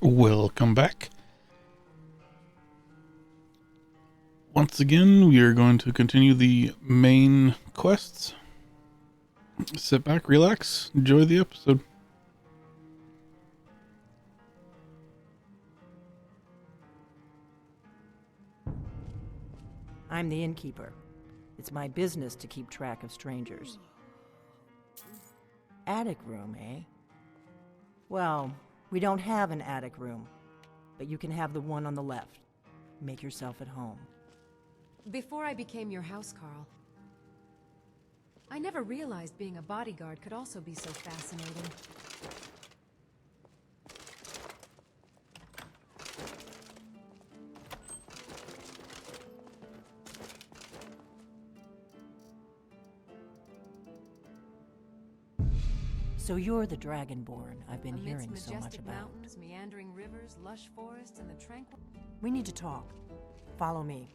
Welcome back. Once again, we are going to continue the main quests. Sit back, relax, enjoy the episode. I'm the innkeeper. It's my business to keep track of strangers. Attic room, eh? Well, we don't have an attic room, but you can have the one on the left. Make yourself at home. Before I became your housecarl, I never realized being a bodyguard could also be so fascinating. So you're the Dragonborn I've been Amidst hearing so much majestic about. mountains, meandering rivers, lush forests, and the tranquil... We need to talk. Follow me.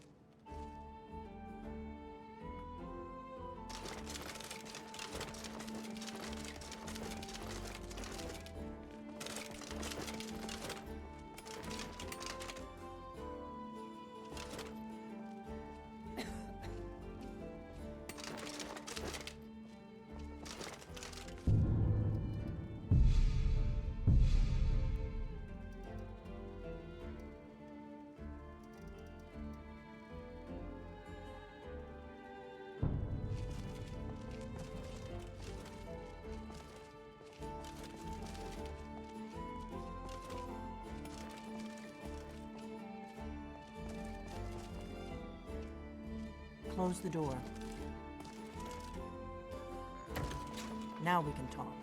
Close the door. Now we can talk.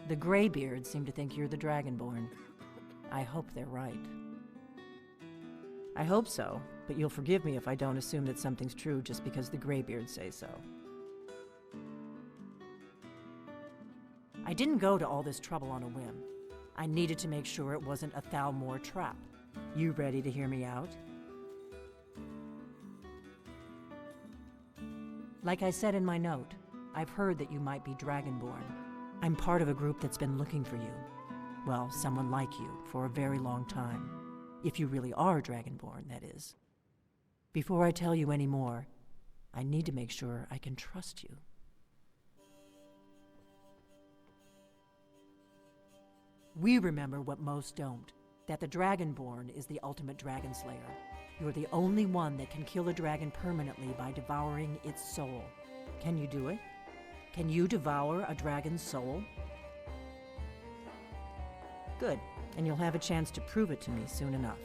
The Greybeards seem to think you're the Dragonborn. I hope they're right. I hope so, but you'll forgive me if I don't assume that something's true just because the Greybeards say so. I didn't go to all this trouble on a whim. I needed to make sure it wasn't a Thalmor trap. You ready to hear me out? Like I said in my note, I've heard that you might be Dragonborn. I'm part of a group that's been looking for you. Well, someone like you, for a very long time. If you really are Dragonborn, that is. Before I tell you any more, I need to make sure I can trust you. We remember what most don't, that the Dragonborn is the ultimate dragon slayer. You're the only one that can kill a dragon permanently by devouring its soul. Can you do it? Can you devour a dragon's soul? Good, and you'll have a chance to prove it to me soon enough.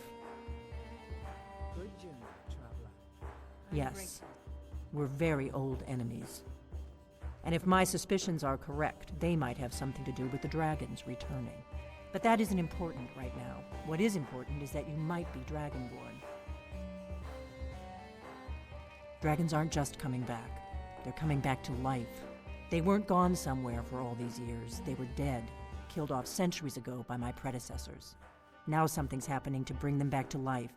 Good journey, traveler. Yes, we're very old enemies. And if my suspicions are correct, they might have something to do with the dragons returning. But that isn't important right now. What is important is that you might be Dragonborn. Dragons aren't just coming back. They're coming back to life. They weren't gone somewhere for all these years. They were dead, killed off centuries ago by my predecessors. Now something's happening to bring them back to life,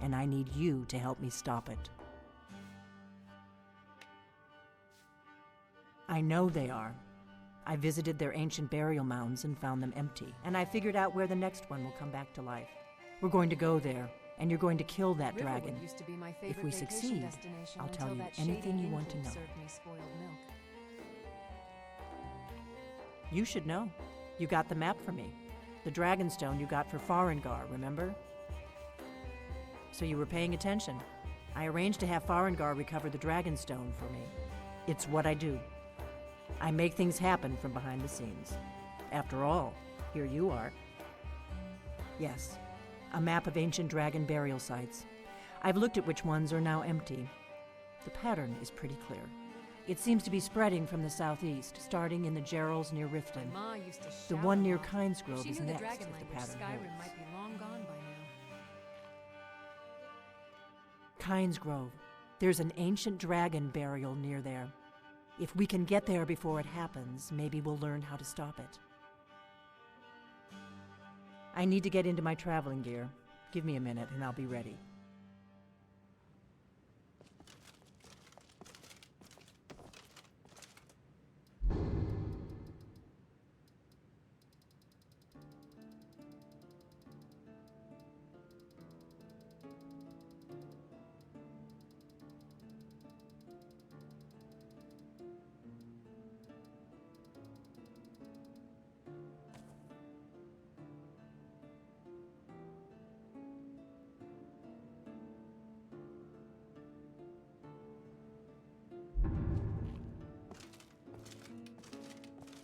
and I need you to help me stop it. I know they are. I visited their ancient burial mounds and found them empty, and I figured out where the next one will come back to life. We're going to go there, and you're going to kill that dragon. Used to be my If we favorite vacation succeed, destination I'll tell until you that shady anything you want to infant know. served me spoiled milk. You should know. You got the map for me. The Dragonstone you got for Farengar, remember? So you were paying attention. I arranged to have Farengar recover the Dragonstone for me. It's what I do. I make things happen from behind the scenes. After all, here you are. Yes, a map of ancient dragon burial sites. I've looked at which ones are now empty. The pattern is pretty clear. It seems to be spreading from the southeast, starting in the Gerals near Riften. My ma used to The shout one near off. Kynesgrove She is knew the next dragon if the language pattern Skyrim holds. might be long gone by now. Kynesgrove. There's an ancient dragon burial near there. If we can get there before it happens, maybe we'll learn how to stop it. I need to get into my traveling gear. Give me a minute and I'll be ready.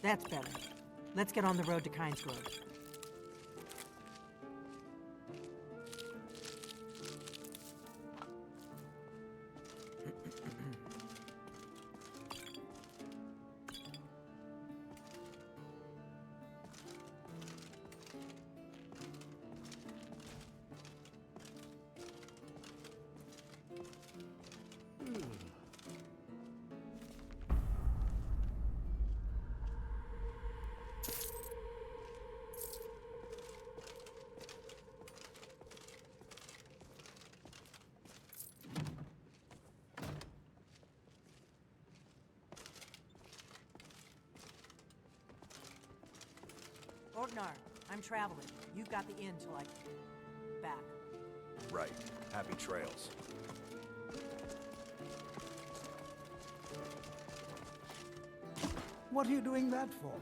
That's better. Let's get on the road to Kynes Grove. Ortnar, I'm traveling. You've got the inn till I back. Right. Happy trails. What are you doing that for?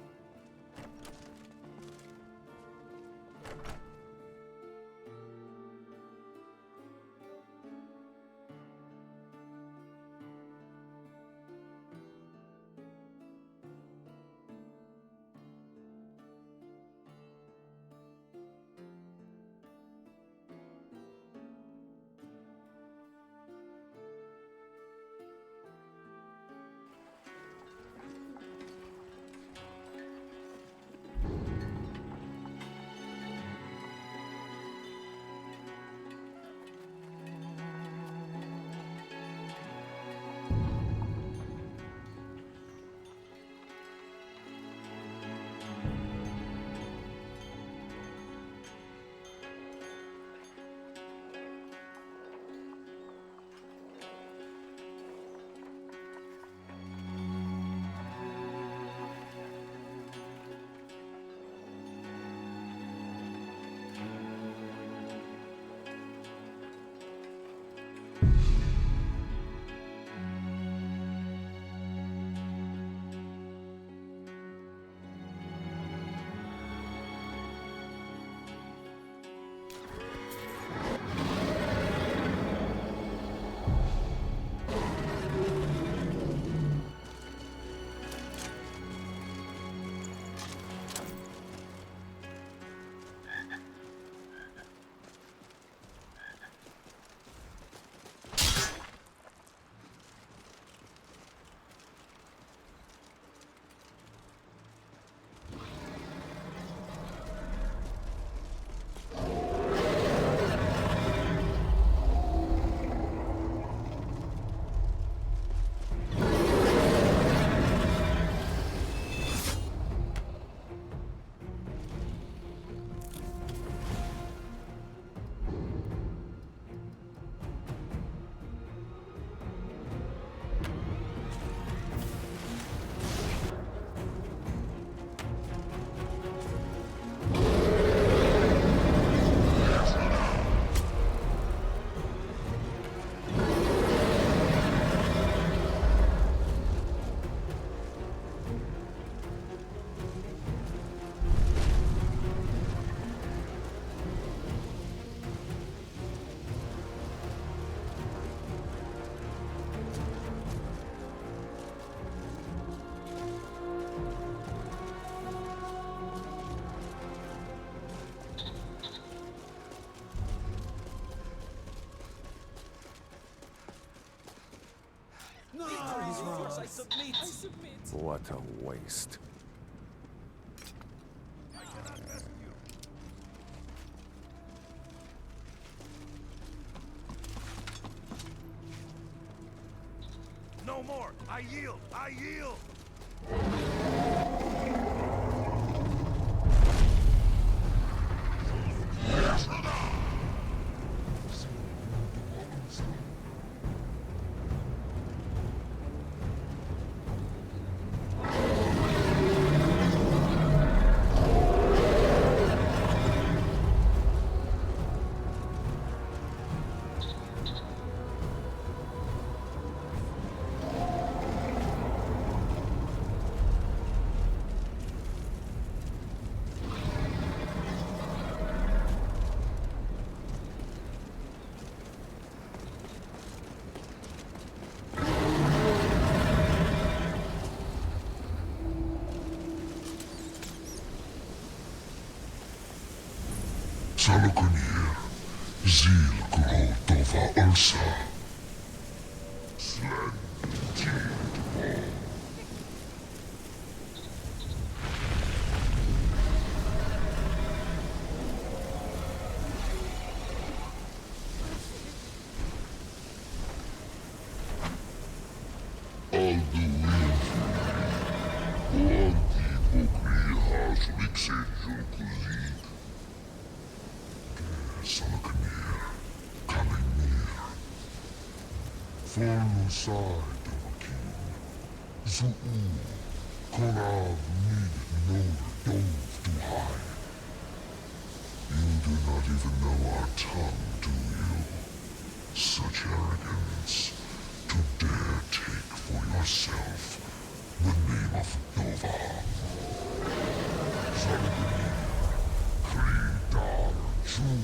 I submit. What a waste. I yield! I yield! Salokunir, Zil Kurotova Ursa. Slen Tid. Alduin. Oanti Bokri has Rixen Kuzik. Salokunir, Kalimir. Fornusai Dovakin. Zuu. Konav Mid Nor Dove to high. You do not even know our tongue, do you? Such arrogance. To dare take for yourself the name of Nova. Zalokunir. Kridar Jur.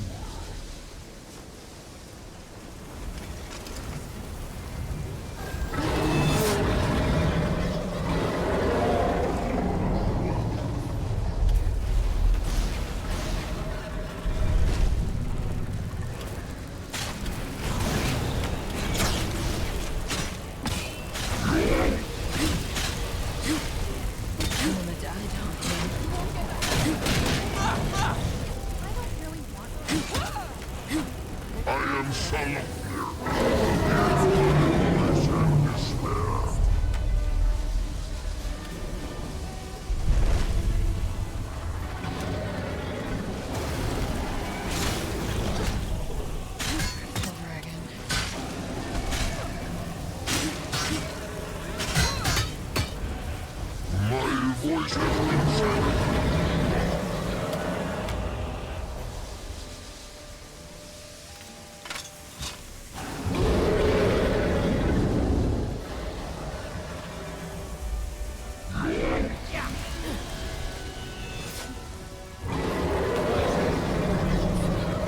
I am Salaknir. Darkness and despair. My voice has been silenced.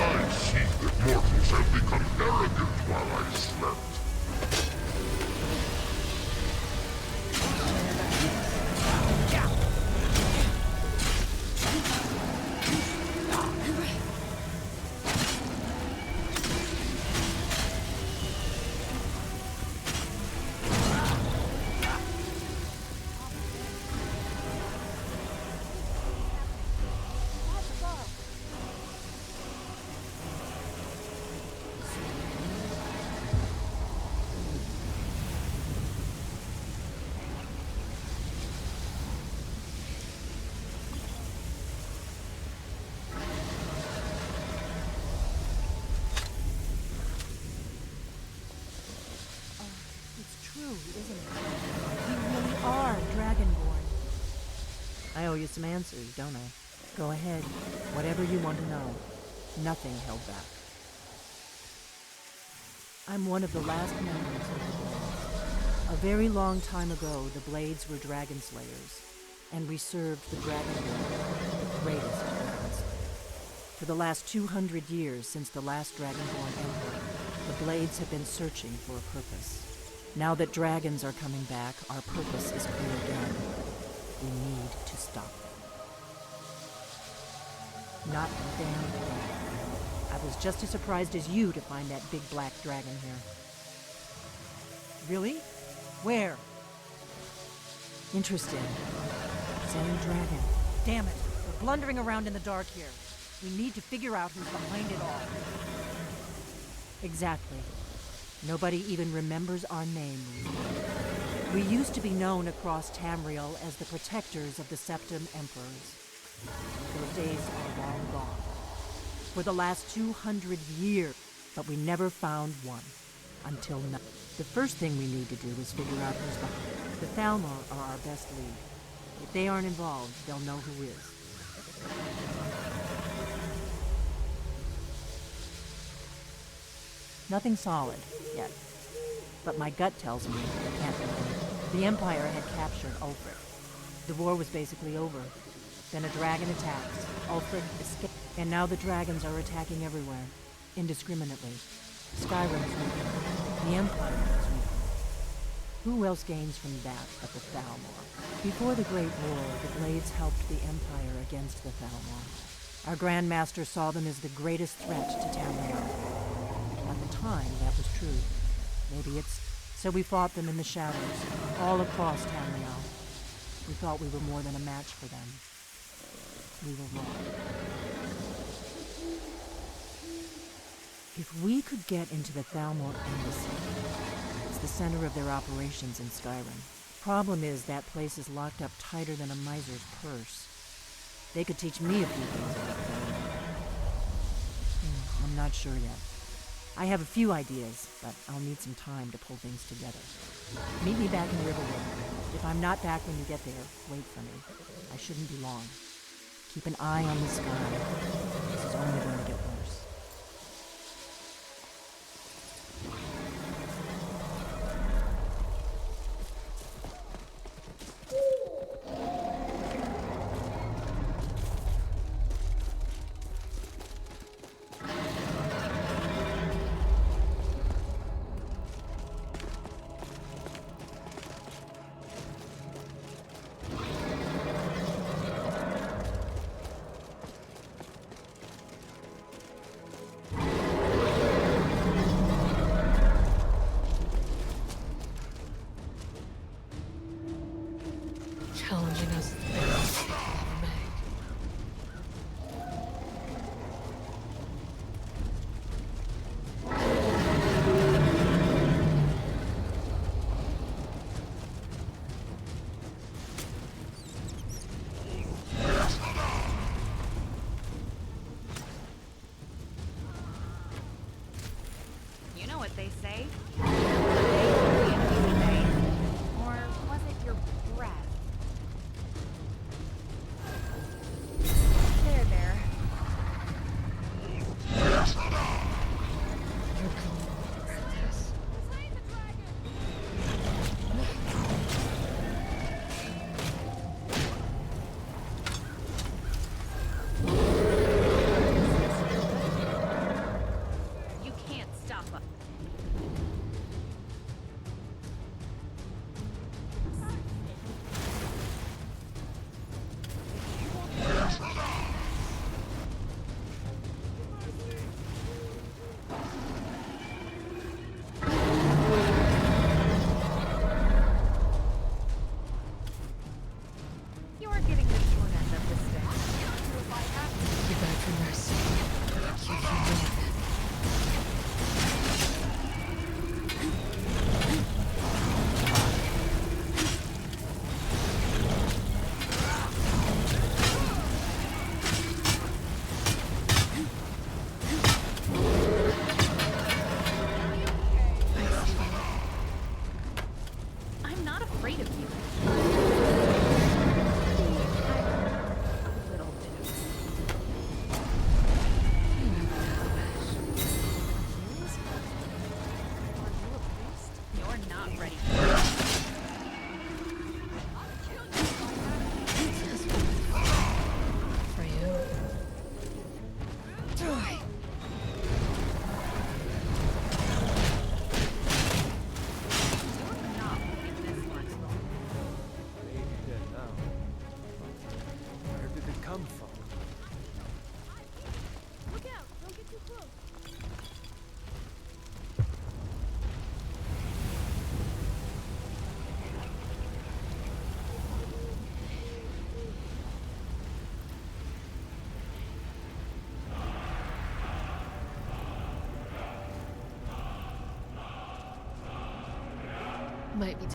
I see that mortals have become arrogant while I slept. It's true, isn't it? You really are Dragonborn. I owe you some answers, don't I? Go ahead. Whatever you want to know. Nothing held back. I'm one of the last members of the Blades. A very long time ago, the Blades were Dragon Slayers, and we served the Dragonborn, the greatest Dragon Slayer. For the last 200 years since the last Dragonborn Emperor, the Blades have been searching for a purpose. Now that dragons are coming back, our purpose is clear again. We need to stop them. Not damn bad. I was just as surprised as you to find that big black dragon here. Really? Where? Interesting. Same dragon. Damn it. We're blundering around in the dark here. We need to figure out who's behind it all. Exactly. Nobody even remembers our name. We used to be known across Tamriel as the protectors of the Septim Emperors. Those days are long gone. For the last 200 years, but we never found one. Until now. The first thing we need to do is figure out who's behind. The Thalmor are our best lead. If they aren't involved, they'll know who is. Nothing solid, yet. But my gut tells me it can't be done. The Empire had captured Ulfric. The war was basically over. Then a dragon attacks. Ulfric escaped. And now the dragons are attacking everywhere. Indiscriminately. Skyrim is weakening. The Empire is weakening. Who else gains from that but the Thalmor? Before the Great War, the Blades helped the Empire against the Thalmor. Our Grandmaster saw them as the greatest threat to Tamriel. At the time, that was true. Maybe it's... So we fought them in the shadows, all across Tamriel. We thought we were more than a match for them. We were wrong. If we could get into the Thalmor embassy, it's the center of their operations in Skyrim. Problem is, that place is locked up tighter than a miser's purse. They could teach me a few things about Thalmor. I'm not sure yet. I have a few ideas, but I'll need some time to pull things together. Meet me back in Riverwood. If I'm not back when you get there, wait for me. I shouldn't be long. Keep an eye on the sky. This is only going to get worse. Challenging us the best we may. You know what they say? Or was it your breath? There. You can't stop us. You're getting the short end of the stick. You beg for mercy. You humiliate. I'm not afraid of you. A little too. You're not ready. For you. You're not leaving this one. Maybe dead now. Where did it come from? Look out! Don't get too close. Might be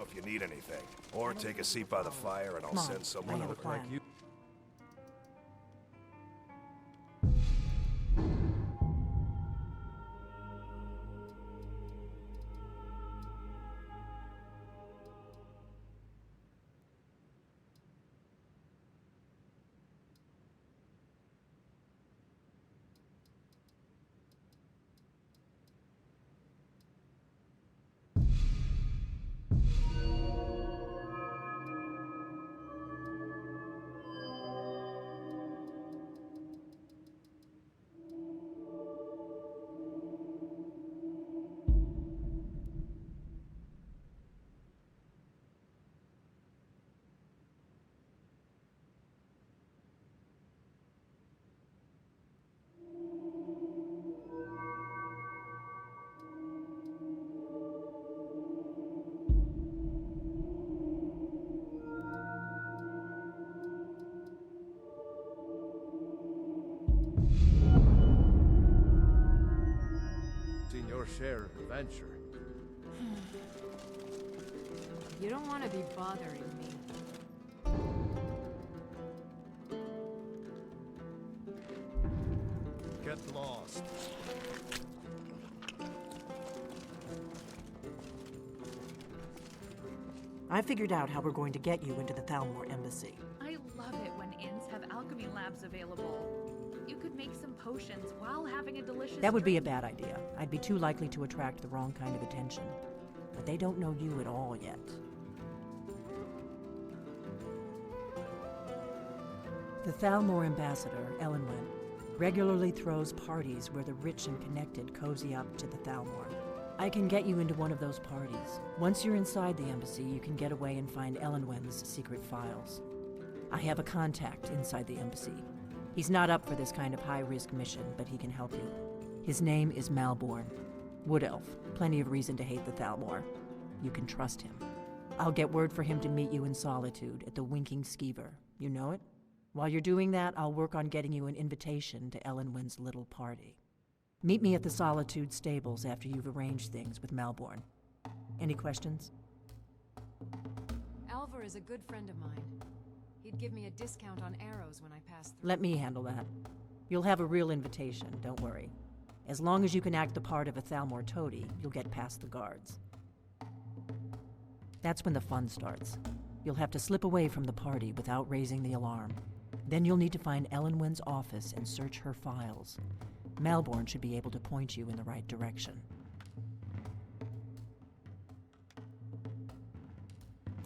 if you need anything. Or take a seat by the fire and I'll Come on, send someone I have a over. plan. you. Seen your share of adventure. You don't want to be bothering me. Get lost. I figured out how we're going to get you into the Thalmor embassy. I love it when inns have alchemy labs available. You could make some potions while having a delicious That would be a drink. bad idea. I'd be too likely to attract the wrong kind of attention. But they don't know you at all yet. The Thalmor ambassador, Elenwen, regularly throws parties where the rich and connected cozy up to the Thalmor. I can get you into one of those parties. Once you're inside the embassy, you can get away and find Elenwen's secret files. I have a contact inside the embassy. He's not up for this kind of high-risk mission, but he can help you. His name is Malborn. Wood Elf. Plenty of reason to hate the Thalmor. You can trust him. I'll get word for him to meet you in Solitude at the Winking Skeever. You know it? While you're doing that, I'll work on getting you an invitation to Elenwen's little party. Meet me at the Solitude stables after you've arranged things with Malborn. Any questions? Alvar is a good friend of mine. He'd give me a discount on arrows when I pass through. Let me handle that. You'll have a real invitation, don't worry. As long as you can act the part of a Thalmor toady, you'll get past the guards. That's when the fun starts. You'll have to slip away from the party without raising the alarm. Then you'll need to find Elenwen's office and search her files. Malborn should be able to point you in the right direction.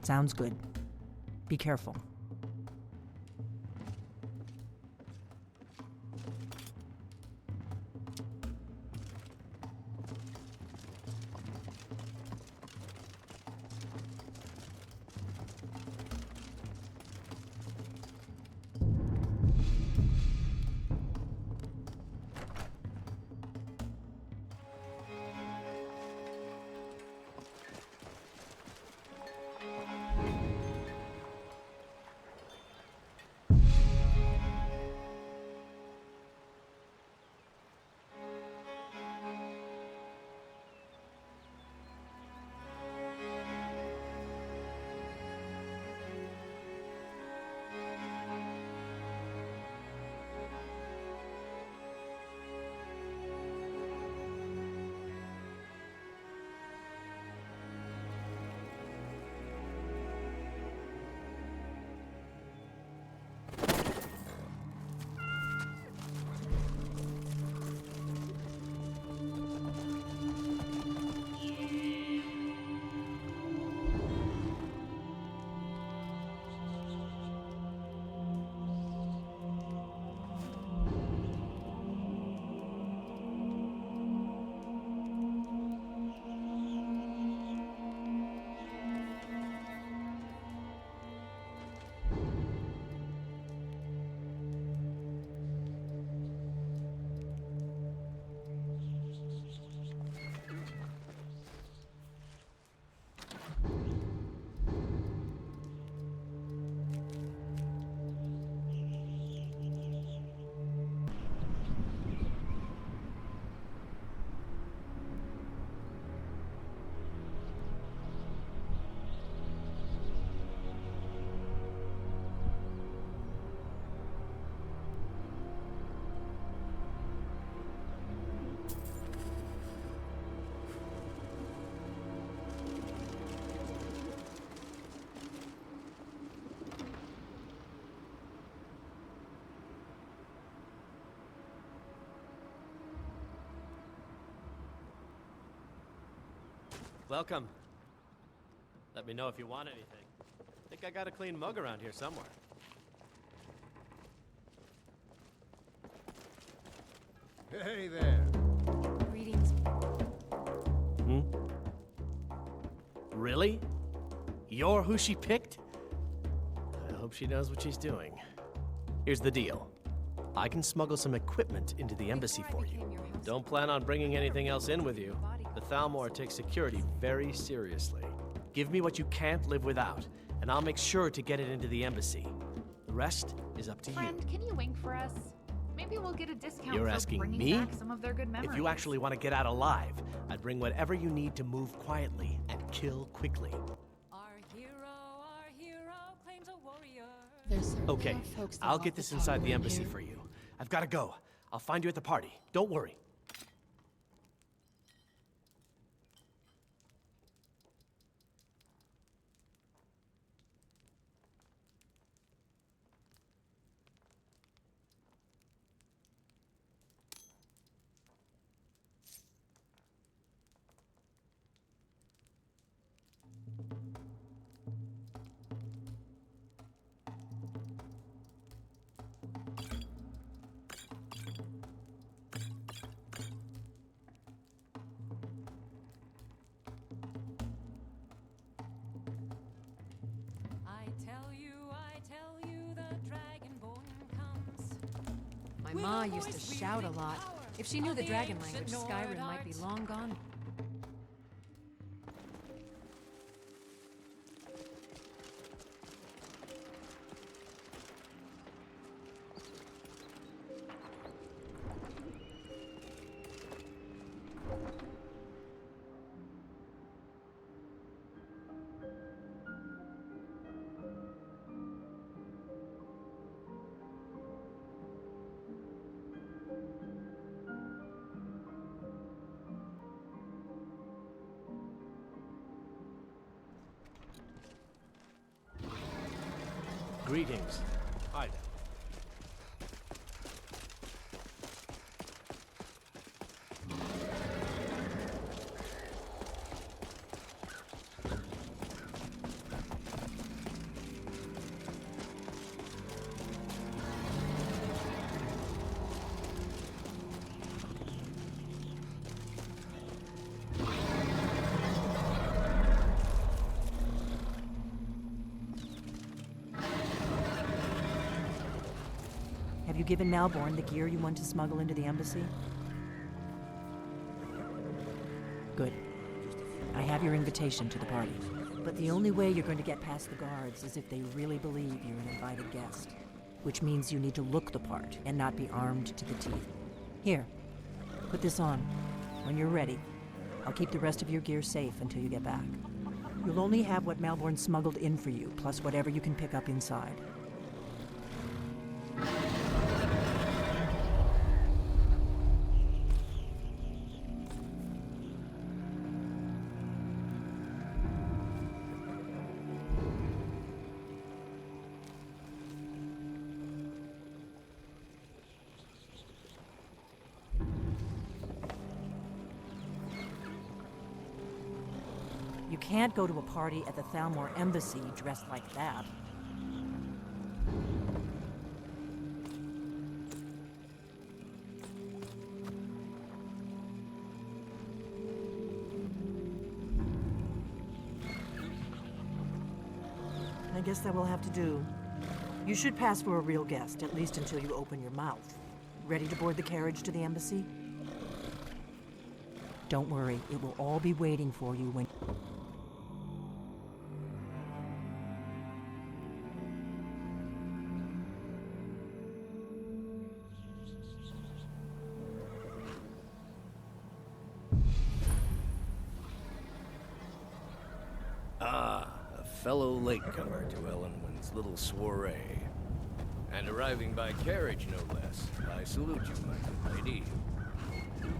Sounds good. Be careful. Welcome. Let me know if you want anything. Think I got a clean mug around here somewhere. Hey there. Greetings. Really? You're who she picked? I hope she knows what she's doing. Here's the deal. I can smuggle some equipment into the embassy for you. Don't plan on bringing anything else in with you. The Thalmor takes security very seriously. Give me what you can't live without, and I'll make sure to get it into the embassy. The rest is up to you. Friend, can you wink for us? Maybe we'll get a discount You're for asking bringing me? back some of their good memories. If you actually want to get out alive, I'd bring whatever you need to move quietly and kill quickly. Our hero claims a warrior. There's Okay, I'll get this inside the embassy for you. I've got to go. I'll find you at the party. Don't worry. I tell you, the Dragonborn comes. My ma used to shout a lot. If she knew the dragon language, Skyrim might be long gone. Greetings. Hi there. Have you given Malborn the gear you want to smuggle into the embassy? Good. I have your invitation to the party. But the only way you're going to get past the guards is if they really believe you're an invited guest. Which means you need to look the part and not be armed to the teeth. Here, put this on. When you're ready, I'll keep the rest of your gear safe until you get back. You'll only have what Malborn smuggled in for you, plus whatever you can pick up inside. You can't go to a party at the Thalmor embassy dressed like that. I guess that will have to do. You should pass for a real guest, at least until you open your mouth. Ready to board the carriage to the embassy? Don't worry, it will all be waiting for you when... A fellow latecomer to Ellenwood's little soiree. And arriving by carriage, no less. I salute you, my good lady.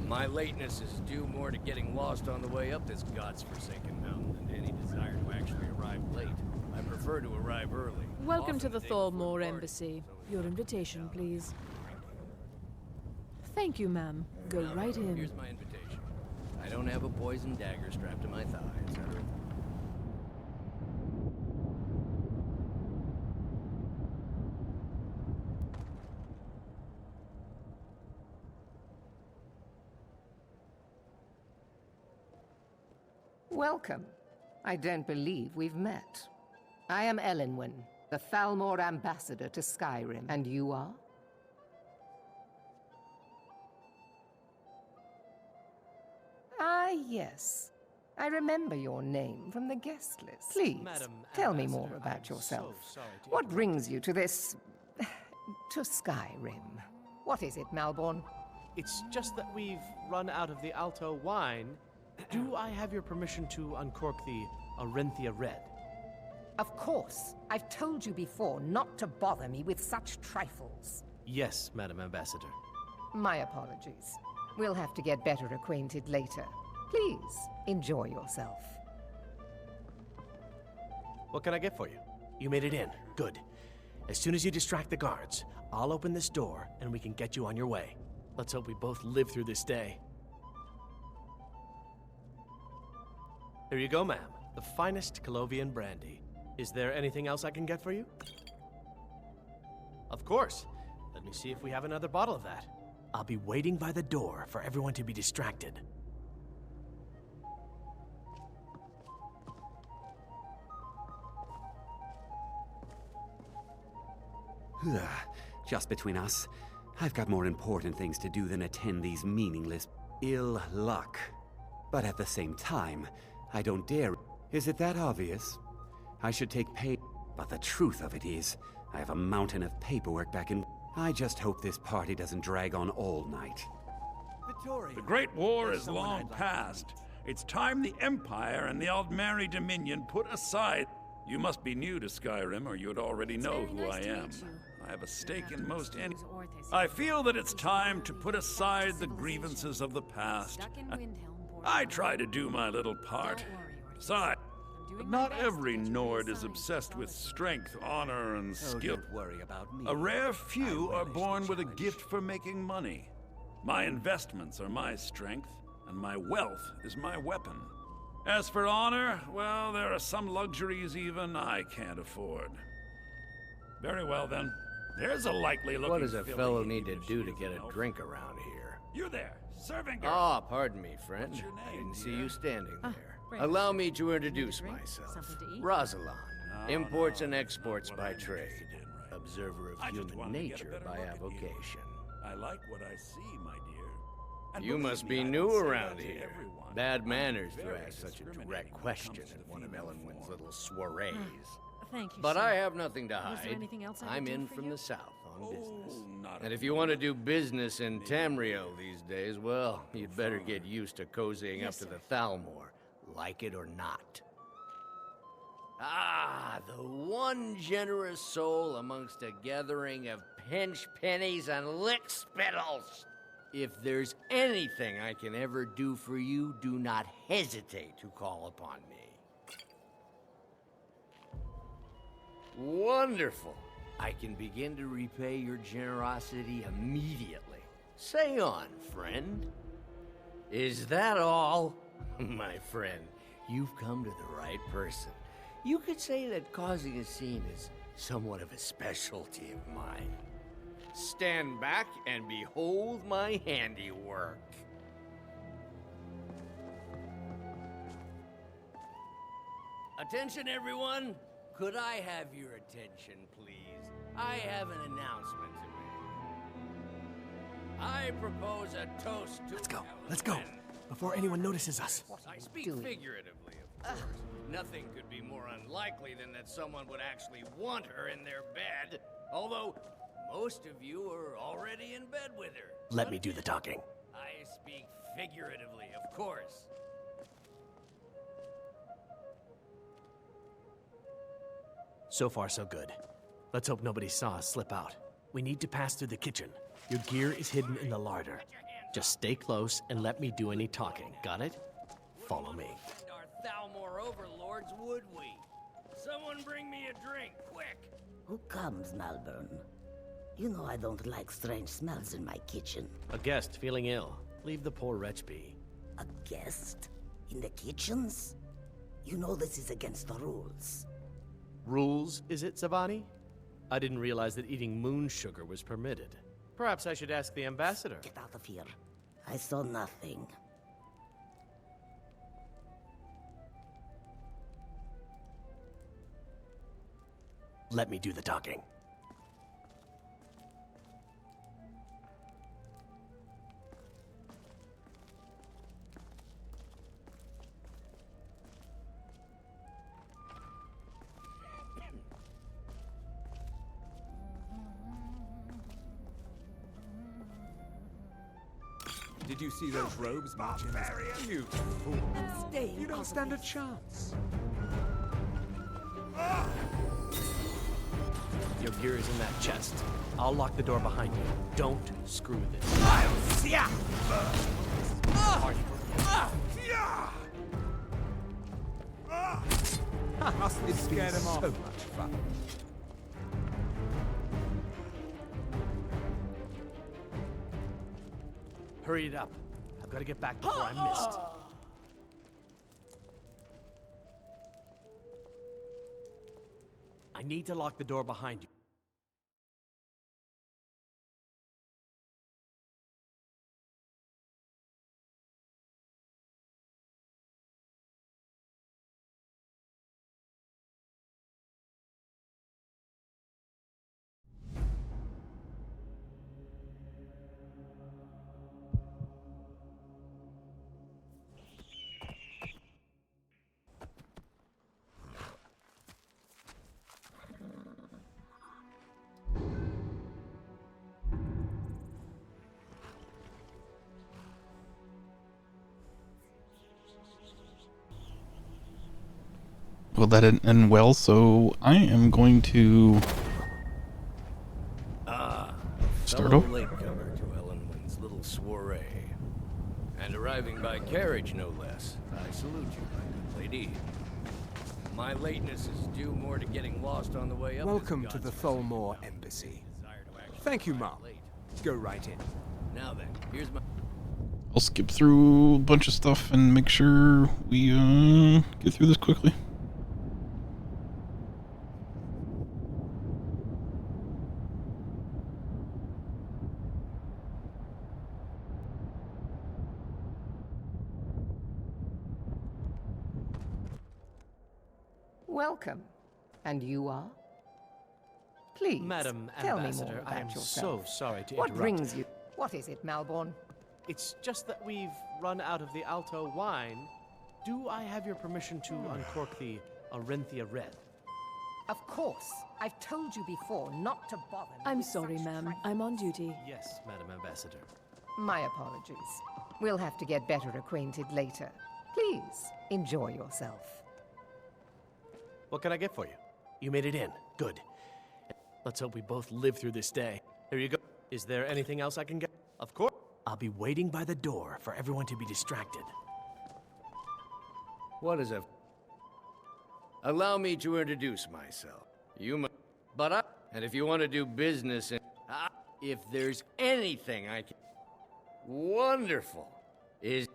My lateness is due more to getting lost on the way up this god's-forsaken mountain than any desire to actually arrive late. I prefer to arrive early. Welcome to often the day before Thalmor party, Embassy. so Your invitation, please. Thank you, ma'am. Go right in. Here's my invitation. I don't have a poison dagger strapped to my thigh, etc. Welcome. I don't believe we've met. I am Elenwen, the Thalmor ambassador to Skyrim, and you are? Ah, yes. I remember your name from the guest list. Please, Madam tell me Ambassador, more about I'm yourself. so sorry to What interrupt. brings you to this... to Skyrim? What is it, Malborn? It's just that we've run out of the Alto wine. Do I have your permission to uncork the Arenthia Red? Of course. I've told you before not to bother me with such trifles. Yes, Madam Ambassador. My apologies. We'll have to get better acquainted later. Please, enjoy yourself. What can I get for you? You made it in. Good. As soon as you distract the guards, I'll open this door and we can get you on your way. Let's hope we both live through this day. Here you go, ma'am. The finest Colovian brandy. Is there anything else I can get for you? Of course. Let me see if we have another bottle of that. I'll be waiting by the door for everyone to be distracted. Just between us, I've got more important things to do than attend these meaningless ill luck. But at the same time, I don't dare. Is it that obvious? I should take pay, but the truth of it is, I have a mountain of paperwork back in. I just hope this party doesn't drag on all night. The Great War is long past. It's time the Empire and the Aldmeri Dominion put aside. You must be new to Skyrim, or you'd already know who I am. I have a stake in most any. I feel that it's time to put aside the grievances of the past. I try to do my little part. Besides, not every Nord is obsessed with strength, honor, and skill. Don't worry about me. A rare few are born with a gift for making money. My investments are my strength, and my wealth is my weapon. As for honor, well, there are some luxuries even I can't afford. Very well, then. There's a likely-looking What does a filly fellow you need to can do to shoot get his a elf. drink around here? You there, serving girl. Ah, pardon me, friend. What's your name, Didn't see dear? you standing there. Brand Allow new. me to introduce Drink? myself. Something to eat? Rosalind, No, imports no, and not exports what by I'm trade, interested in right now. observer of I just human wanted to get a nature better by look at you. avocation. I like what I see, my dear. And You believe must me, be I don't new say around that to here. everyone. Bad I'm manners to very ask such a discriminating direct when it question comes to at the one of female Elenwen's form. little soirees. Thank you, But sir. I have nothing to Was there hide. anything else I could I'm do in for from you? the south on business. not And a if you want to do business in Tamriel these days, well, you'd better get used to cozying Yes, up to sir. the Thalmor, like it or not. Ah, the one generous soul amongst a gathering of pinch pennies and lick spittles. If there's anything I can ever do for you, do not hesitate to call upon me. Wonderful. I can begin to repay your generosity immediately. Say on, friend. Is that all? My friend, you've come to the right person. You could say that causing a scene is somewhat of a specialty of mine. Stand back and behold my handiwork. Attention, everyone. Could I have your attention, please? I have an announcement to make. I propose a toast to... Let's go. Before anyone notices us. I speak doing? figuratively, of course. Nothing could be more unlikely than that someone would actually want her in their bed. Although, most of you are already in bed with her. Let me do the talking. I speak figuratively, of course. So far, so good. Let's hope nobody saw us slip out. We need to pass through the kitchen. Your gear is hidden in the larder. Just stay close and let me do any talking. Got it? Follow me. Our Thalmor overlords, would we? Someone bring me a drink, quick! Who comes, Malborn? You know I don't like strange smells in my kitchen. A guest feeling ill. Leave the poor wretch be. A guest? In the kitchens? You know this is against the rules. Rules, is it, Zavani? I didn't realize that eating moon sugar was permitted. Perhaps I should ask the ambassador. Get out of here. I saw nothing. Let me do the talking. Did you see those robes marching? You fool. You don't stand a chance. Your gear is in that chest. I'll lock the door behind you. Don't screw this. I'll see ya! Must have scared him off. So much fun. Hurry it up. I've got to get back before I'm missed. I need to lock the door behind you. Well, that didn't end well, so I am going to start over. Latecomer to Ellenwood's little soiree. And arriving by carriage, no less. I salute you, my good lady. My lateness is due more to getting lost on the way up. Welcome to the Thalmor Embassy. Thank you, Mom. Go right in. Now then, here's my... I'll skip through a bunch of stuff and make sure we get through this quickly. Welcome. And you are? Please, Madam tell Ambassador, me more about I am yourself. so sorry to What interrupt. brings you? What is it, Malborn? It's just that we've run out of the Alto wine. Do I have your permission to uncork the Arenthia Red? Of course. I've told you before not to bother me. I'm with sorry, such ma'am. trifling- I'm on duty. Yes, Madam Ambassador. My apologies. We'll have to get better acquainted later. Please, enjoy yourself. What can I get for you? You made it in. Good. Let's hope we both live through this day. Here you go. Is there anything else I can get? Of course. I'll be waiting by the door for everyone to be distracted. What is a... Allow me to introduce myself. You must... But I... And if you want to do business in... if there's anything I can... Wonderful. Is...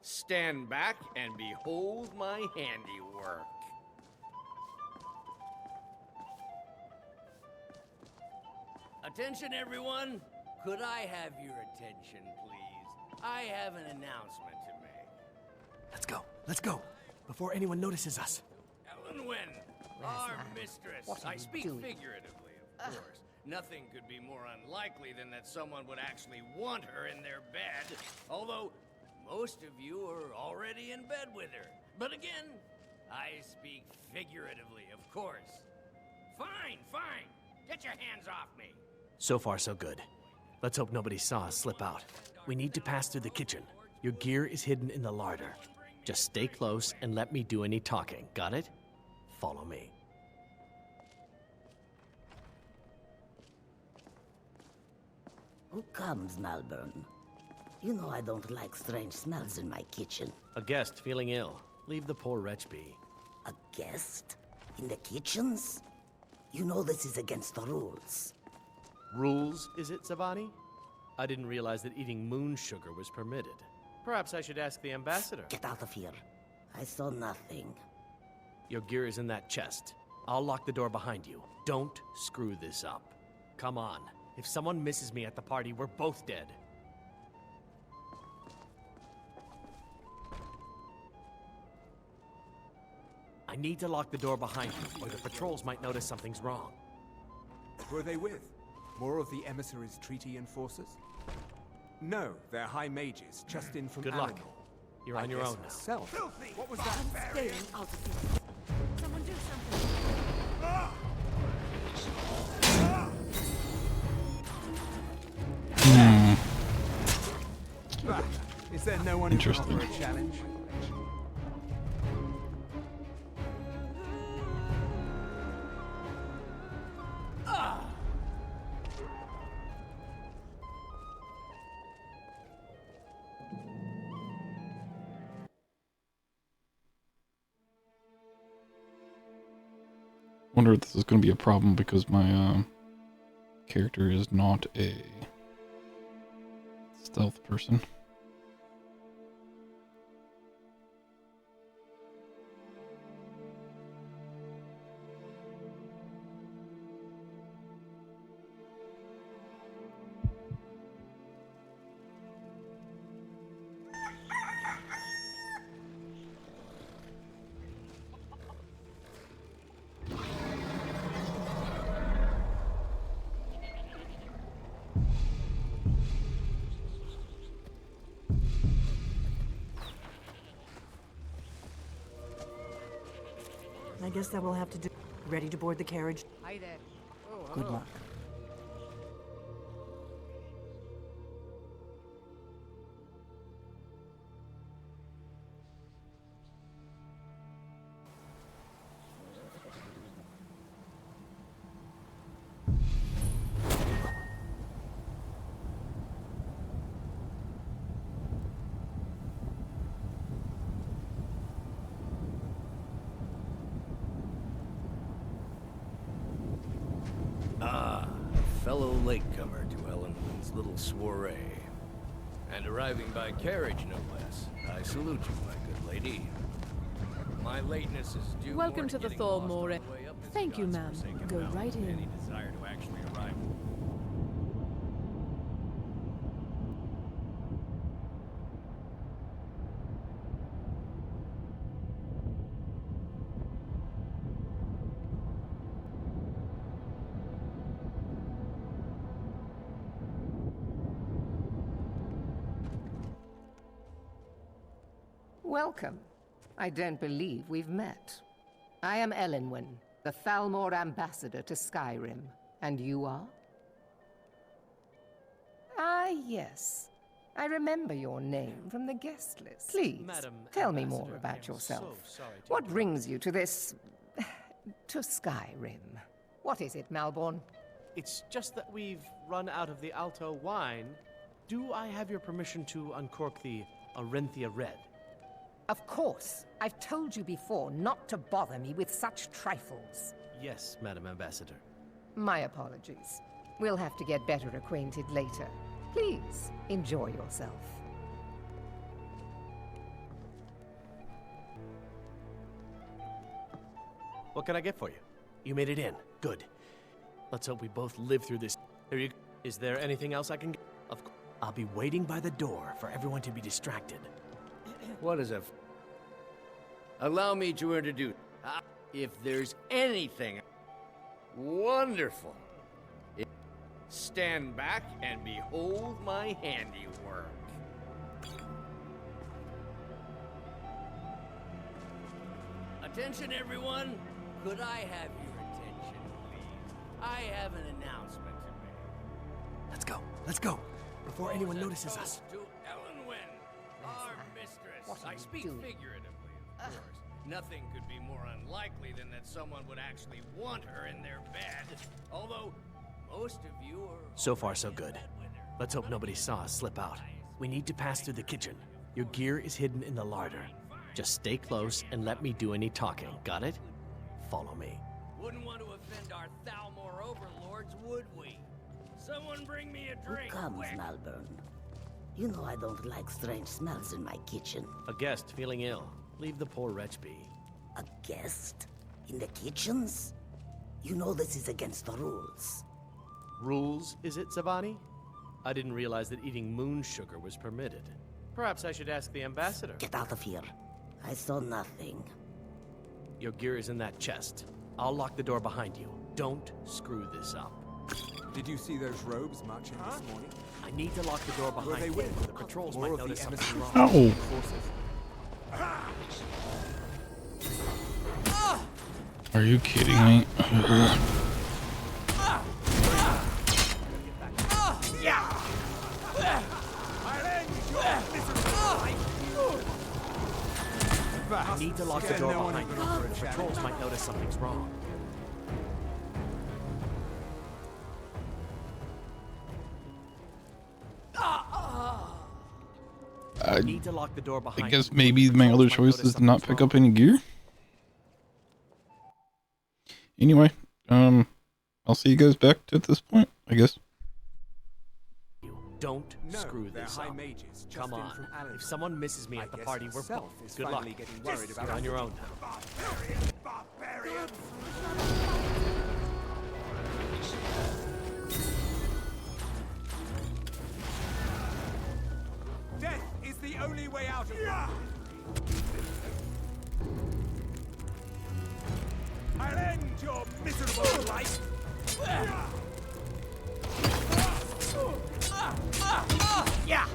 Stand back and behold my handiwork. Attention, everyone. Could I have your attention, please? I have an announcement to make. Let's go. Let's go. Before anyone notices us. Ellenwyn, our mistress. What are I you speak doing? figuratively, of course. Nothing could be more unlikely than that someone would actually want her in their bed. Although, most of you are already in bed with her. But again, I speak figuratively, of course. Fine, fine. Get your hands off me. So far, so good. Let's hope nobody saw us slip out. We need to pass through the kitchen. Your gear is hidden in the larder. Just stay close and let me do any talking. Got it? Follow me. Who comes, Malborn? You know I don't like strange smells in my kitchen. A guest feeling ill. Leave the poor wretch be. A guest? In the kitchens? You know this is against the rules. Rules, is it, Zavani? I didn't realize that eating moon sugar was permitted. Perhaps I should ask the ambassador. Get out of here. I saw nothing. Your gear is in that chest. I'll lock the door behind you. Don't screw this up. Come on. If someone misses me at the party, we're both dead. I need to lock the door behind you, or the patrols might notice something's wrong. Who are they with? More of the emissaries' treaty enforcers? No, they're high mages, just in from Good luck. Animal. You're on your own now. Self. What was that? I'm staying out of here. Someone do something. Is there no one who can offer a challenge? Wonder if this is going to be a problem because my character is not a stealth person. I guess that will have to do. Ready to board the carriage? Hi there. Oh, Good luck. Fellow latecomer to Ellenwood's little soiree. And arriving by carriage, no less. I salute you, my good lady. My lateness is due Welcome more to the getting lost on Thalmor. the way up this Thank you, ma'am. godforsaken Go mountain right than in. Any desire to actually arrive. Welcome. I don't believe we've met. I am Elenwen, the Thalmor ambassador to Skyrim. And you are? Ah, yes. I remember your name from the guest list. Please, Madam tell me Ambassador, more I about am yourself. so sorry to What brings you to this... to Skyrim? What is it, Malborn? It's just that we've run out of the Alto wine. Do I have your permission to uncork the Arenthia Red? Of course. I've told you before not to bother me with such trifles. Yes, Madam Ambassador. My apologies. We'll have to get better acquainted later. Please, enjoy yourself. What can I get for you? You made it in. Good. Let's hope we both live through this. Here you go. Is there anything else I can get? Of course. I'll be waiting by the door for everyone to be distracted. What is it? Allow me to introduce. If there's anything wonderful, stand back and behold my handiwork. Attention, everyone. Could I have your attention, please? I have an announcement to make. Let's go. Let's go. Before anyone notices us. To Ellenwen, our mistress. I speak figuratively, of course. Nothing could be more unlikely than that someone would actually want her in their bed. Although, most of you are... So far, so good. Let's hope nobody saw us slip out. We need to pass through the kitchen. Your gear is hidden in the larder. Just stay close and let me do any talking. Got it? Follow me. Wouldn't want to offend our Thalmor overlords, would we? Someone bring me a Who drink, comes, quick. Malborn? You know I don't like strange smells in my kitchen. A guest feeling ill. Leave the poor wretch be. A guest? In the kitchens? You know this is against the rules. Rules, is it, Zavani? I didn't realize that eating moon sugar was permitted. Perhaps I should ask the ambassador. Get out of here. I saw nothing. Your gear is in that chest. I'll lock the door behind you. Don't screw this up. Did you see those robes marching this morning? I need to lock the door behind they you. with? The patrols More might of the notice something emissaries wrong. Ow. forces. Are you kidding me? I need to lock the door behind you. The patrols might notice something's wrong. I need to lock the door behind I guess maybe my other choice is to not pick up any gear. Anyway, I'll see you guys back at this point, I guess. Don't No, screw they're this high up. mages, just Come in on. from Allen. If someone misses me I at the guess party, we're herself both. is Good luck. finally getting worried about You're on your own now. Death is the only way out of it. I'll end your miserable life. Yeah.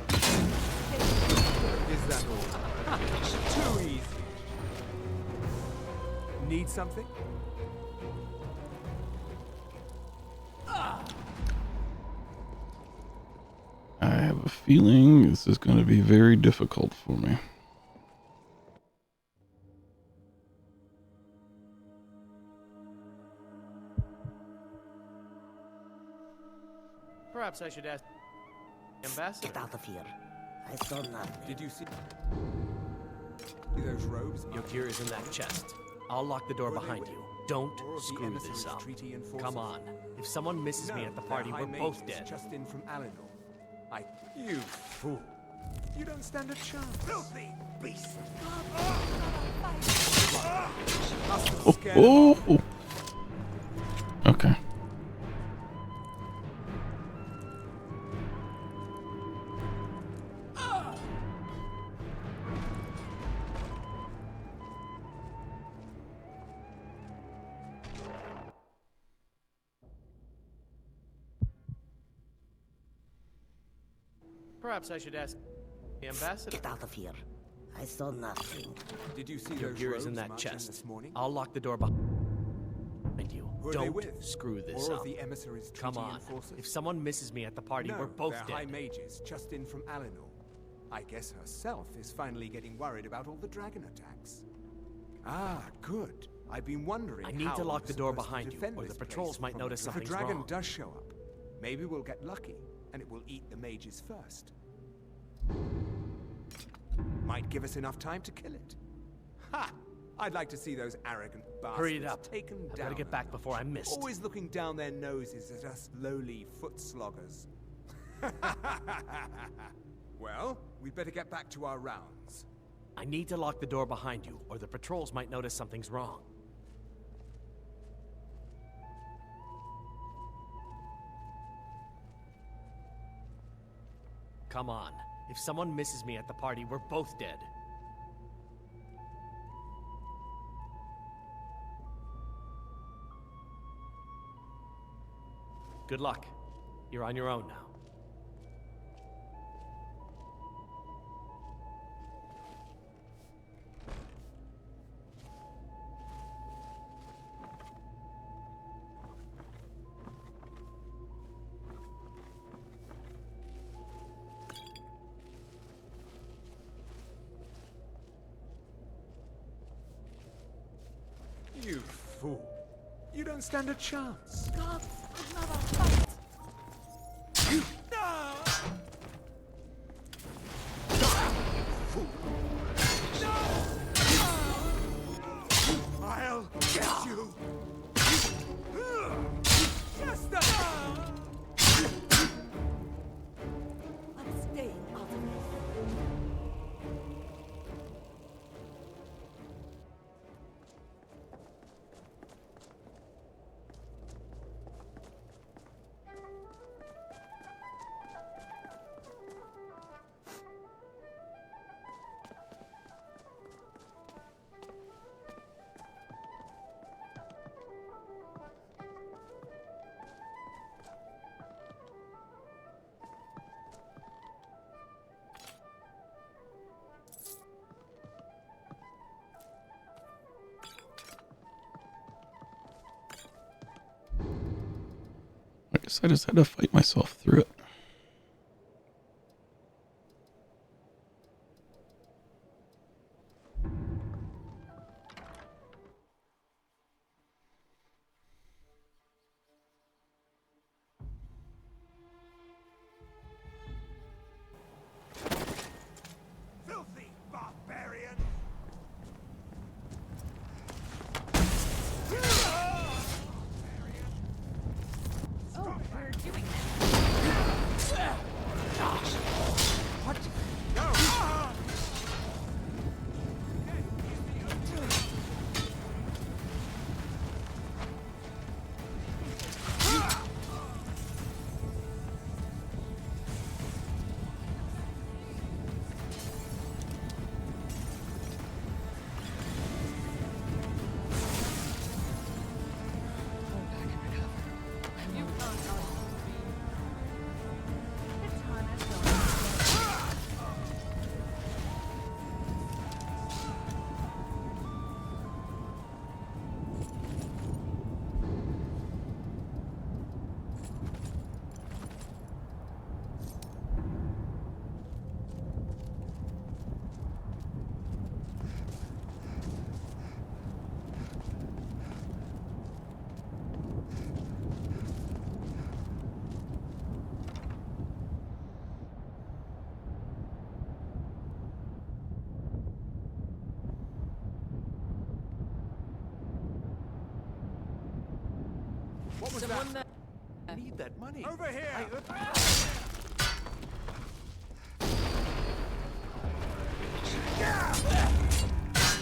Is that all? Too easy. Need something? I have a feeling this is going to be very difficult for me. Perhaps I should ask the ambassador. Get out of here. I saw nothing. Did you see those robes? Your gear is in that chest. I'll lock the door behind you. Don't screw this up. Come on. If someone misses me at the party, we're both dead. Just in from Alenor. You fool. You don't stand a chance. Filthy beast. Oh. Okay. Perhaps I should ask the ambassador. Get out of here. I saw nothing. Did you see Your those gear is in robes that marching chest. this morning? I'll lock the door behind you. Who are they Don't with? screw this More up. of the emissaries Come treaty on. enforcers? If someone misses me at the party, No, we're both they're dead. high mages, just in from Alenor. I guess herself is finally getting worried about all the dragon attacks. Ah, good. I've been wondering I need how to lock we're the door supposed to behind you, defend or the this patrols place might from notice If something's a dragon wrong. does show up, maybe we'll get lucky, and it will eat the mages first. Might give us enough time to kill it. Ha! I'd like to see those arrogant bastards Hurry it up. taken I've down. got to get back before I'm missed. Always looking down their noses at us lowly foot sloggers. Well, we'd better get back to our rounds. I need to lock the door behind you, or the patrols might notice something's wrong. Come on. If someone misses me at the party, we're both dead. Good luck. You're on your own now. You fool. You don't stand a chance. I'll get you. Just Let's stay out of guess I just had to fight myself through it. Filthy barbarian! Oh, we're doing this. What? No! What was that? I need that money. Over here!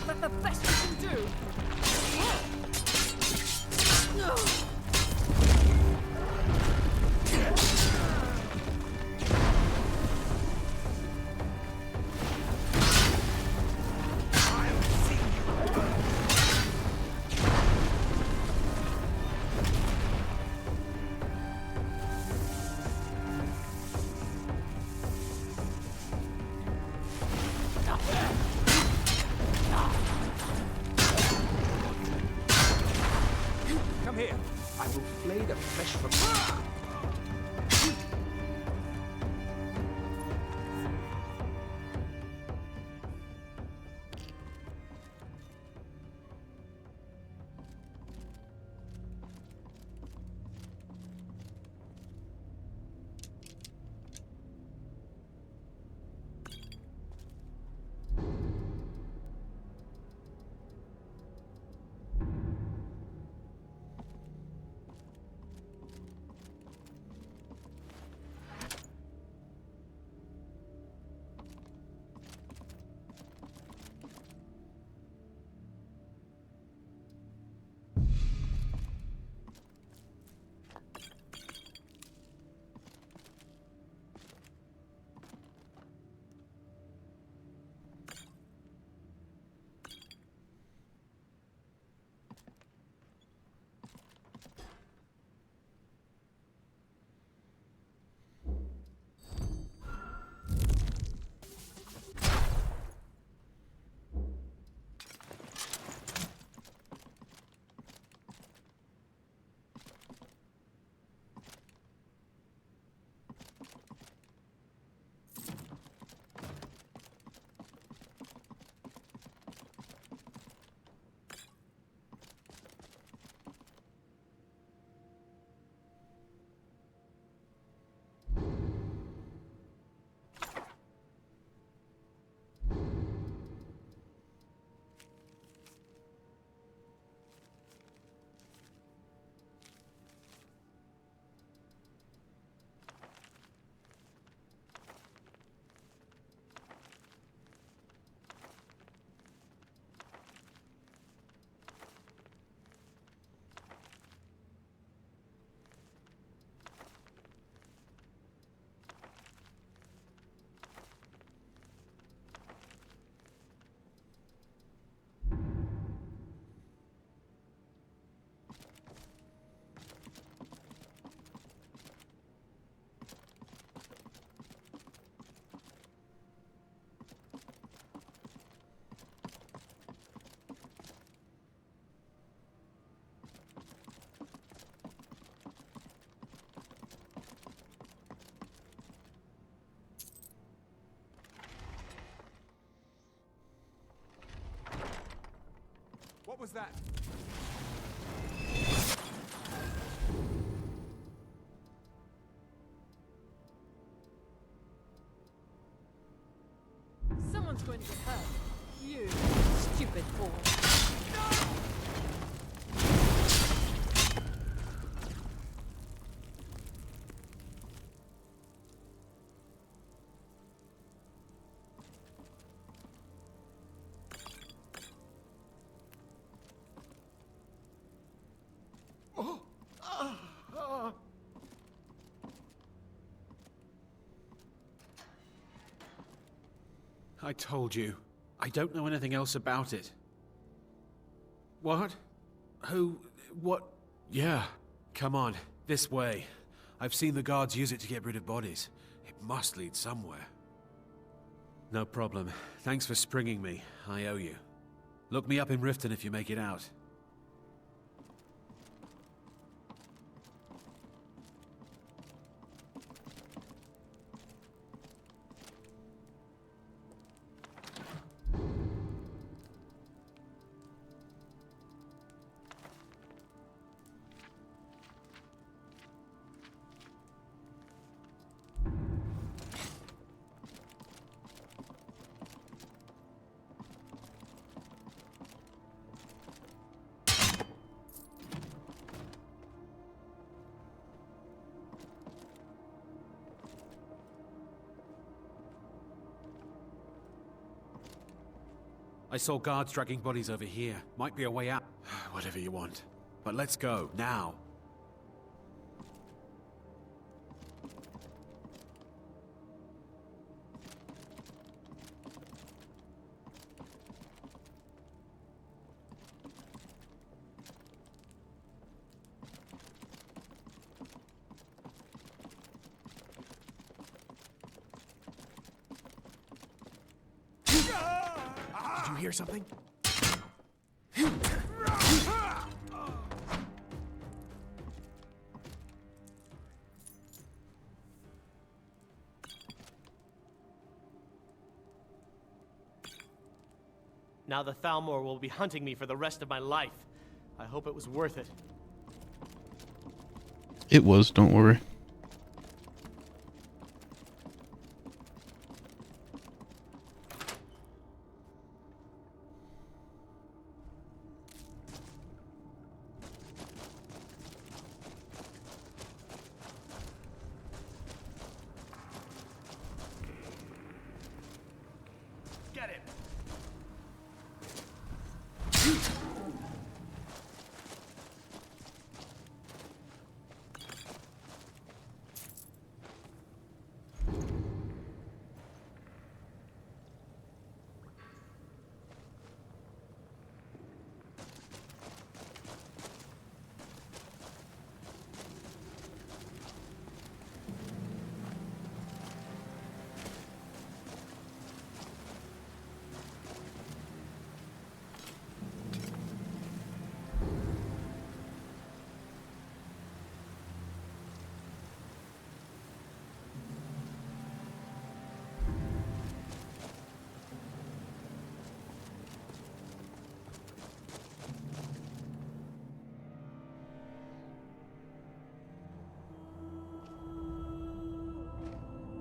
But the best we can do. Come here. I will flay the flesh from you. What was that? Someone's going to get hurt. You stupid fool. I told you. I don't know anything else about it. What? Who? What? Yeah. Come on. This way. I've seen the guards use it to get rid of bodies. It must lead somewhere. No problem. Thanks for springing me. I owe you. Look me up in Riften if you make it out. I saw guards dragging bodies over here. Might be a way out. Whatever you want. But let's go, now. Did you hear something? Now the Thalmor will be hunting me for the rest of my life. I hope it was worth it. It was, don't worry. Get him!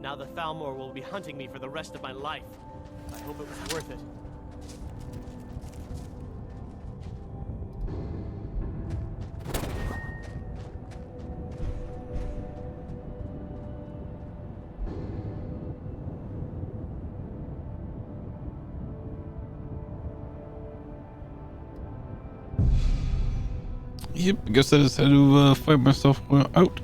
Now the Thalmor will be hunting me for the rest of my life. I hope it was worth it. Yep, I guess I just had to fight myself out.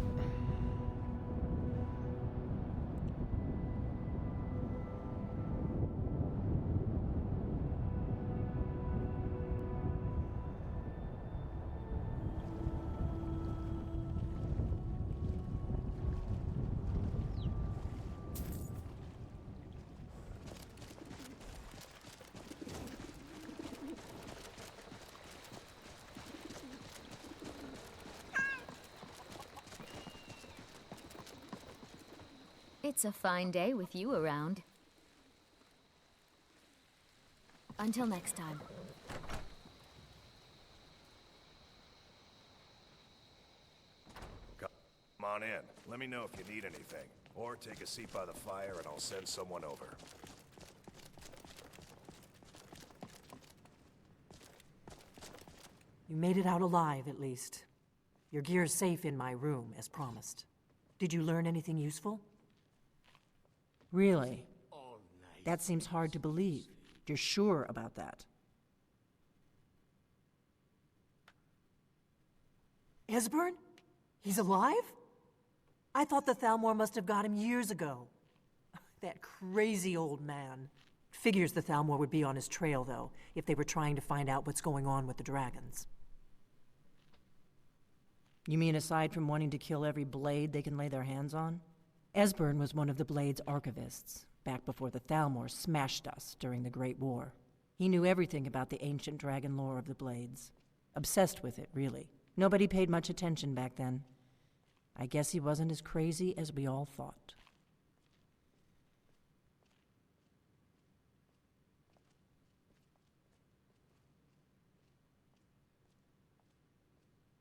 It's a fine day with you around. Until next time. on in. Let me know if you need anything. Or take a seat by the fire and I'll send someone over. You made it out alive, at least. Your gear's safe in my room, as promised. Did you learn anything useful? Really? That seems hard to believe. You're sure about that? Esbern? He's alive? I thought the Thalmor must have got him years ago. That crazy old man. Figures the Thalmor would be on his trail, though, if they were trying to find out what's going on with the dragons. You mean aside from wanting to kill every blade they can lay their hands on? Esbern was one of the Blade's archivists, back before the Thalmor smashed us during the Great War. He knew everything about the ancient dragon lore of the Blades. Obsessed with it, really. Nobody paid much attention back then. I guess he wasn't as crazy as we all thought.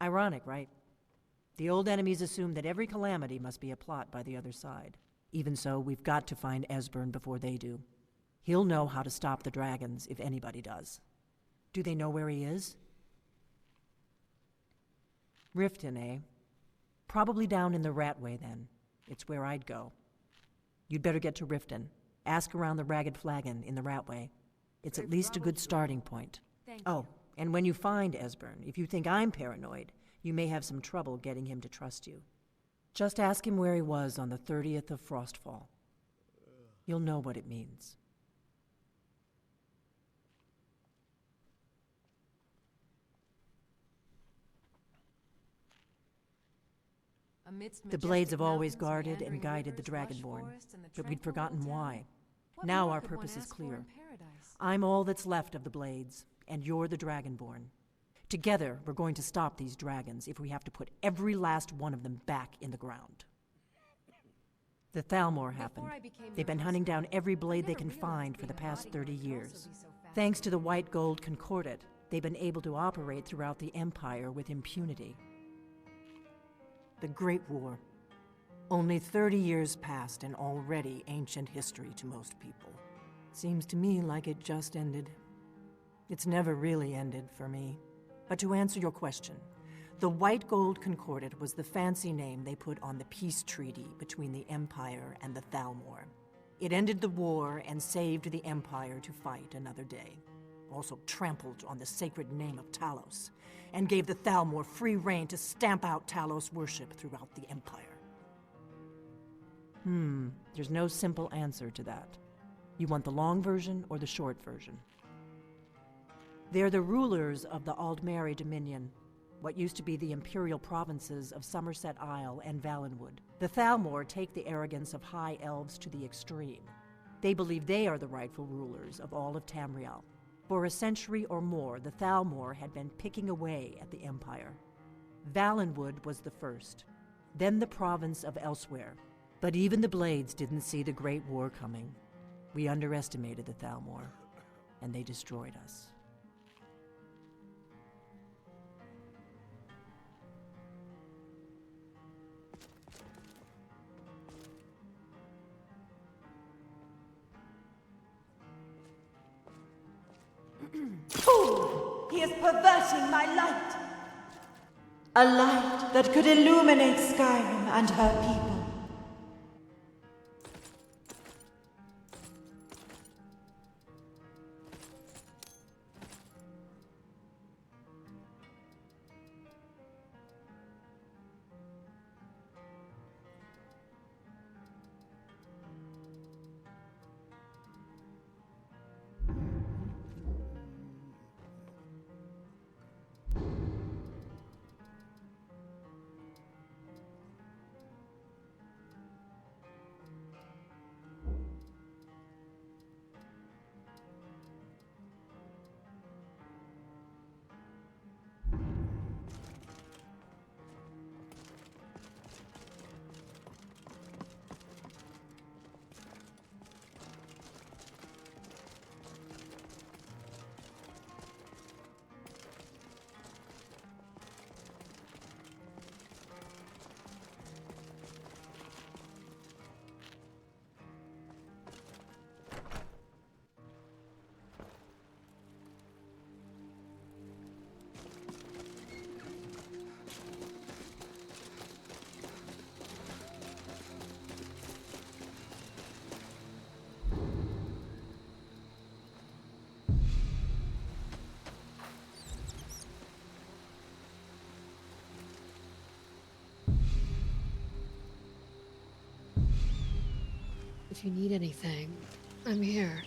Ironic, right? The old enemies assume that every calamity must be a plot by the other side. Even so, we've got to find Esbern before they do. He'll know how to stop the dragons if anybody does. Do they know where he is? Riften, eh? Probably down in the Ratway, then. It's where I'd go. You'd better get to Riften. Ask around the Ragged Flagon in the Ratway. It's at least a good starting point. Oh, and when you find Esbern, if you think I'm paranoid, you may have some trouble getting him to trust you. Just ask him where he was on the 30th of Frostfall. You'll know what it means. The Blades have always guarded and guided the Dragonborn, but we'd forgotten why. Now our purpose is clear. I'm all that's left of the Blades, and you're the Dragonborn. Together, we're going to stop these dragons if we have to put every last one of them back in the ground. The Thalmor happened. They've been hunting down every blade they can find for the past 30 years. Thanks to the White Gold Concordat, they've been able to operate throughout the Empire with impunity. The Great War. Only 30 years passed and already ancient history to most people. Seems to me like it just ended. It's never really ended for me. But to answer your question, the White Gold Concordat was the fancy name they put on the peace treaty between the Empire and the Thalmor. It ended the war and saved the Empire to fight another day. Also trampled on the sacred name of Talos, and gave the Thalmor free rein to stamp out Talos worship throughout the Empire. There's no simple answer to that. You want the long version or the short version? They're the rulers of the Aldmeri Dominion, what used to be the imperial provinces of Somerset Isle and Valenwood. The Thalmor take the arrogance of high elves to the extreme. They believe they are the rightful rulers of all of Tamriel. For a century or more, the Thalmor had been picking away at the Empire. Valenwood was the first, then the province of Elsewhere. But even the Blades didn't see the Great War coming. We underestimated the Thalmor, and they destroyed us. Fool! He is perverting my light! A light that could illuminate Skyrim and her people. If you need anything, I'm here.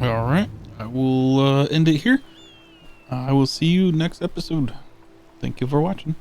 All right, I will end it here. I will see you next episode. Thank you for watching.